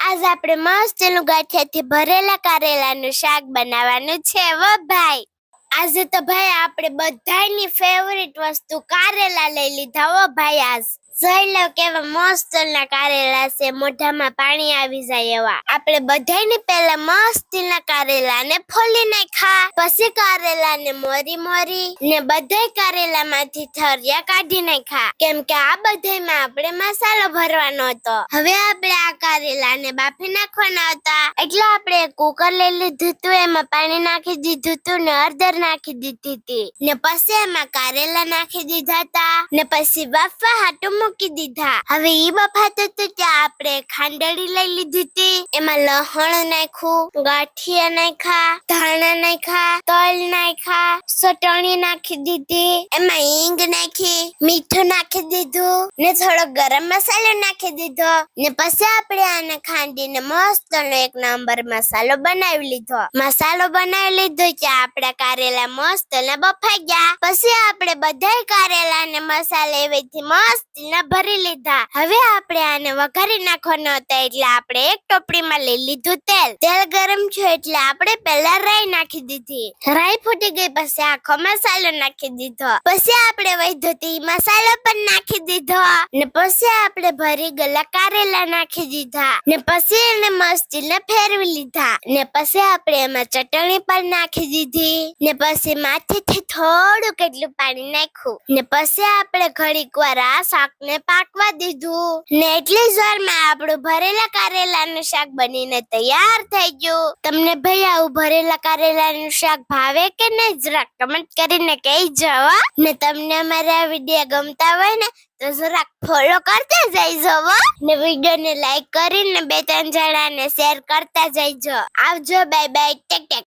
આજ આપણે મસ્ત ગાંઠિયાથી ભરેલા કારેલાનું શાક બનાવવાનું છે વો ભાઈ। આજે તો ભાઈ આપણે બધાની ફેવરિટ વસ્તુ કારેલા લઈ લીધા હો ભાઈ। આજ જોઈ લો કેવા મસ્ત ના કારેલા છે, મોઢામાં પાણી આવી જાય એવા। આપણે બધાની પહેલા મસ્ત ના કારેલાને ફોલી નાખ્યા, પછી કારેલાને મોરી મોરી ને બધાય કારેલામાંથી થરિયા કાઢી નાખ્યા, કેમ કે આ બધાયમાં આપણે મસાલો ભરવાનો હતો। હવે આપણે આ કારેલાને બાફી નાખવાના હતા, એટલે આપણે કુકર લઈ લીધું હતું, એમાં પાણી નાખી દીધું હતું ને હળદર નાખી દીધી હતી ને પછી એમાં કારેલા નાખી દીધા હતા ને પછી બાફવા હાટું મૂકી દીધા। હવે ઈ બફાતું હતું ત્યાં આપણે ખાંડળી લઈ લીધી હતી, એમાં લસણ નાખ્યું, ગાંઠિયા નાખ્યા, ધાણા નાખ્યા, તલ નાખ્યા, ચટણી નાખી દીધી, એમાં હિંગ નાખી, મીઠું નાખી દીધું ને થોડો ગરમ મસાલો નાખી દીધો ને પછી આપણે આને ખાંડીને મસ્ત એક નંબર મસાલો બનાવી લીધો। મસાલો બનાવી લીધો ત્યાં આપણા કારેલા મસ્ત ને બફાઈ ગયા। પછી આપણે બધાય કારેલા ને મસાલા એવેથી મસ્ત ને ભરી લીધા। હવે આપણે આને વઘારી નાખવાનો હતો, એટલે આપણે એક ટોપડીમાં લઈ લીધું તેલ। તેલ ગરમ થયું એટલે આપણે પહેલા રાઈ નાખી દીધી, રાઈ ફૂટી ગઈ પછી આખો મસાલો નાખી દીધો, પછી આપણે વધ્યો મસાલો પણ નાખી દીધો ને પછી આપણે ભરી ગયેલા કારેલા નાખી દીધા ને પછી એને મસ્તીને ફેરવી લીધા ને પછી આપણે એમાં ચટણી પણ નાખી દીધી ને પછી માથેથી થોડું કેટલું પાણી નાખ્યું ને પછી આપણે ઘડીક વાર આ શાકને પાકવા દીધું ને એટલી જ વારમાં આપણું ભરેલા કારેલાનું શાક બનીને તૈયાર થઈ ગયું। તમને ભાઈ આવું ભરેલા કારેલાનું શાક ભાવે કે નહીં જરાક કમેન્ટ કરીને કહેજો ને તમને અમારા વિડીયો ગમતા હોય ને તો જરાક ફોલો કરતા જઈજો ને વિડીયોને લાઈક કરીને 2-3 જણાને શેર કરતા જઈજો। આવજો, બાય બાય, ટેક ટેક।